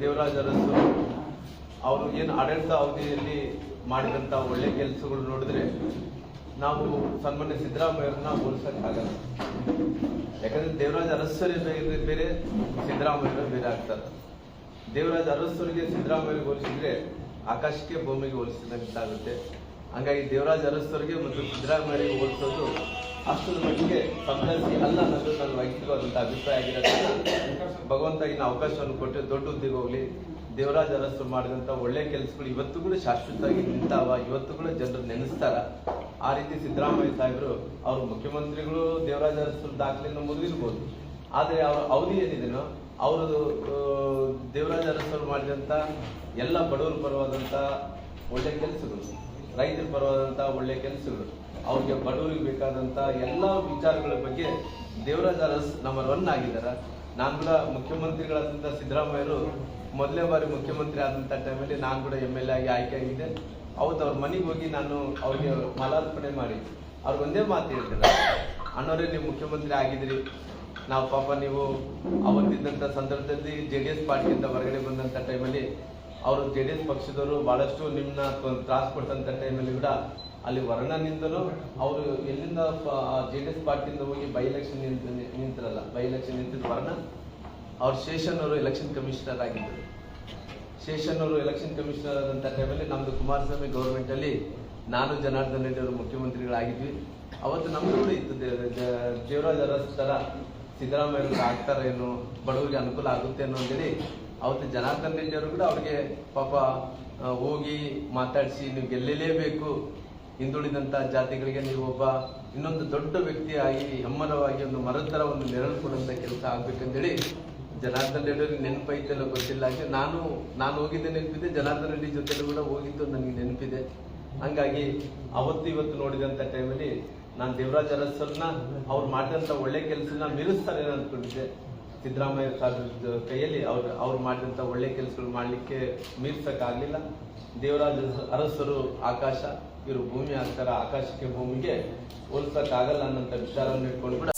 ದೇವರಾಜ ಅರಸು ಅವರು ಏನು ಆಡಳಿತ ಅವಧಿಯಲ್ಲಿ ಮಾಡಿದಂಥ ಒಳ್ಳೆ ಕೆಲಸಗಳು ನೋಡಿದ್ರೆ ನಾವು ಸನ್ಮಾನ್ಯ ಸಿದ್ದರಾಮಯ್ಯರನ್ನ ಹೋಲಿಸೋಕ್ಕಾಗಲ್ಲ. ಯಾಕಂದ್ರೆ ದೇವರಾಜ ಅರಸರೇ ಬೇರೆ, ಸಿದ್ದರಾಮಯ್ಯರು ಬೇರೆ ಆಗ್ತಾರೆ. ದೇವರಾಜ ಅರಸರಿಗೆ ಸಿದ್ದರಾಮಯ್ಯರಿಗೆ ಹೋಲಿಸಿದ್ರೆ ಆಕಾಶಕ್ಕೆ ಭೂಮಿಗೆ ಹೋಲಿಸಿದಂತಾಗುತ್ತೆ. ಹಂಗಾಗಿ ದೇವರಾಜ ಅರಸರಿಗೆ ಮತ್ತು ಸಿದ್ದರಾಮಯ್ಯರಿಗೆ ಹೋಲಿಸೋದು ಅಷ್ಟರ ಮಟ್ಟಿಗೆ ಸಮಜಾತಿ ಅಲ್ಲ ಅನ್ನೋದು ನನ್ನ ವೈಯಕ್ತಿಕವಾದಂಥ ಅಭಿಪ್ರಾಯ ಆಗಿರೋದ್ರಿಂದ ಭಗವಂತ ಇನ್ನು ಅವಕಾಶವನ್ನು ಕೊಟ್ಟು ದೊಡ್ಡ ಹುದ್ದೆಗೆ ಹೋಗ್ಲಿ. ದೇವರಾಜ ಅರಸರು ಮಾಡಿದಂಥ ಒಳ್ಳೆ ಕೆಲಸಗಳು ಇವತ್ತು ಕೂಡ ಶಾಶ್ವತವಾಗಿ ನಿಂತಾವ, ಇವತ್ತು ಕೂಡ ಜನರು ನೆನೆಸ್ತಾರ. ಆ ರೀತಿ ಸಿದ್ದರಾಮಯ್ಯ ಸಾಹೇಬರು ಅವ್ರ ಮುಖ್ಯಮಂತ್ರಿಗಳು ದೇವರಾಜ ಅರಸರು ದಾಖಲೆಯನ್ನು ಮುಗಿದಿರ್ಬೋದು, ಆದರೆ ಅವ್ರ ಅವಧಿ ಏನಿದೆನೋ ಅವರು ದೇವರಾಜ ಅರಸರು ಮಾಡಿದಂಥ ಎಲ್ಲ ಬಡವರ ಪರವಾದಂಥ ಒಳ್ಳೆ ಕೆಲಸಗಳು, ರೈತರ ಪರವಾದಂಥ ಒಳ್ಳೆ ಕೆಲಸಗಳು, ಅವ್ರಿಗೆ ಬಡವರಿಗೆ ಬೇಕಾದಂಥ ಎಲ್ಲ ವಿಚಾರಗಳ ಬಗ್ಗೆ ದೇವರಾಜ ಅರಸ್ ನಂಬರ್ 1 ಆಗಿದ್ದಾರೆ. ನಾನು ಕೂಡ ಮುಖ್ಯಮಂತ್ರಿಗಳಾದಂಥ ಸಿದ್ದರಾಮಯ್ಯರು ಮೊದಲನೇ ಬಾರಿ ಮುಖ್ಯಮಂತ್ರಿ ಆದಂಥ ಟೈಮಲ್ಲಿ ನಾನು ಕೂಡ MLA ಆಗಿ ಆಯ್ಕೆ ಆಗಿದ್ದೆ. ಅವತ್ತು ಅವ್ರ ಮನೆಗೆ ಹೋಗಿ ನಾನು ಅವ್ರಿಗೆ ಮಾಲಾರ್ಪಣೆ ಮಾಡಿ ಅವ್ರಿಗೆ ಒಂದೇ ಮಾತು ಹೇಳ್ತಾರೆ, ಅಣ್ಣವರೇ ನೀವು ಮುಖ್ಯಮಂತ್ರಿ ಆಗಿದ್ರಿ, ನಾವು ಪಾಪ ನೀವು ಅವತ್ತಿದ್ದಂಥ ಸಂದರ್ಭದಲ್ಲಿ JDS ಪಾರ್ಟಿಯಿಂದ ಹೊರಗಡೆ ಬಂದಂಥ ಟೈಮಲ್ಲಿ ಅವರು JDS ಪಕ್ಷದವರು ಬಹಳಷ್ಟು ನಿಮ್ಮನ್ನ ತ್ರಾಸ ಕೊಟ್ಟಂಥ ಟೈಮಲ್ಲಿ ಕೂಡ ಅಲ್ಲಿ ವರ್ಣನಿಂದಲೂ ಅವರು ಎಲ್ಲಿಂದ JDS ಪಾರ್ಟಿಯಿಂದ ಹೋಗಿ ಬೈ ಎಲೆಕ್ಷನ್ ನಿಂತಿರಲ್ಲ, ಬೈ ಎಲೆಕ್ಷನ್ ನಿಂತಿದ್ದು ವರ್ಣ. ಅವ್ರು ಶೇಷನ್ ಅವರು ಎಲೆಕ್ಷನ್ ಕಮಿಷನರ್ ಆಗಿದ್ದರು. ಶೇಷನ್ ಅವರು ಎಲೆಕ್ಷನ್ ಕಮಿಷನರ್ ಆದಂಥ ಟೈಮಲ್ಲಿ ನಮ್ಮದು ಕುಮಾರಸ್ವಾಮಿ ಗೌರ್ಮೆಂಟಲ್ಲಿ ನಾನು ಜನಾರ್ದನ್ ರೆಡ್ಡಿ ಅವರು ಮುಖ್ಯಮಂತ್ರಿಗಳಾಗಿದ್ವಿ. ಅವತ್ತು ನಮ್ಮದು ಕೂಡ ಇತ್ತು ದೇವರಾಜ ಅರಸ್ ಥರ ಸಿದ್ದರಾಮಯ್ಯ ಆಗ್ತಾರೇನು, ಬಡವರಿಗೆ ಅನುಕೂಲ ಆಗುತ್ತೆ ಅನ್ನೋ ಅಂತೇಳಿ ಅವತ್ತು ಜನಾರ್ದನ್ ರೆಡ್ಡಿ ಅವರು ಕೂಡ ಅವ್ರಿಗೆ ಪಾಪ ಹೋಗಿ ಮಾತಾಡಿಸಿ ನೀವು ಗೆಲ್ಲಲೇಬೇಕು, ಹಿಂದುಳಿದಂಥ ಜಾತಿಗಳಿಗೆ ನೀವು ಒಬ್ಬ ಇನ್ನೊಂದು ದೊಡ್ಡ ವ್ಯಕ್ತಿಯಾಗಿ ಹೆಮ್ಮರವಾಗಿ ಒಂದು ಮರದ ಥರ ಒಂದು ನೆರಳು ಕೊಡುವಂಥ ಕೆಲಸ ಆಗ್ಬೇಕಂತೇಳಿ ಜನಾರ್ದನ್ ರೆಡ್ಡಿ ಅವ್ರಿಗೆ ನೆನಪೈತೆಲ್ಲ ಗೊತ್ತಿಲ್ಲ. ಹಾಗೆ ನಾನು ಹೋಗಿದ್ದೆ ನೆನಪಿದೆ, ಜನಾರ್ದನ್ ರೆಡ್ಡಿ ಜೊತೆಲೂ ಕೂಡ ಹೋಗಿದ್ದು ನನಗೆ ನೆನಪಿದೆ. ಹಂಗಾಗಿ ಅವತ್ತು ಇವತ್ತು ನೋಡಿದಂಥ ಟೈಮಲ್ಲಿ ನಾನು ದೇವರಾಜ ಅರಸರನ್ನ ಅವ್ರು ಮಾಡಿದಂಥ ಒಳ್ಳೆ ಕೆಲಸನ ಮೀರಿಸ್ತಾರೆ ಅಂದ್ಕೊಂಡಿದ್ದೆ. ಸಿದ್ದರಾಮಯ್ಯ ಸಾಹೇಬ್ರ ಕೈಯಲ್ಲಿ ಅವ್ರು ಮಾಡಿದಂಥ ಒಳ್ಳೆ ಕೆಲಸಗಳು ಮಾಡಲಿಕ್ಕೆ ಮೀರ್ಸಕ್ಕಾಗಲಿಲ್ಲ. ದೇವರಾಜ ಅರಸರು ಆಕಾಶ, ಇವರು ಭೂಮಿ ಆಗ್ತಾರ, ಆಕಾಶಕ್ಕೆ ಭೂಮಿಗೆ ಹೋಲಿಸಕ್ಕಾಗಲ್ಲ ಅನ್ನೋಂಥ ವಿಚಾರವನ್ನು ಇಟ್ಕೊಂಡು ಕೂಡ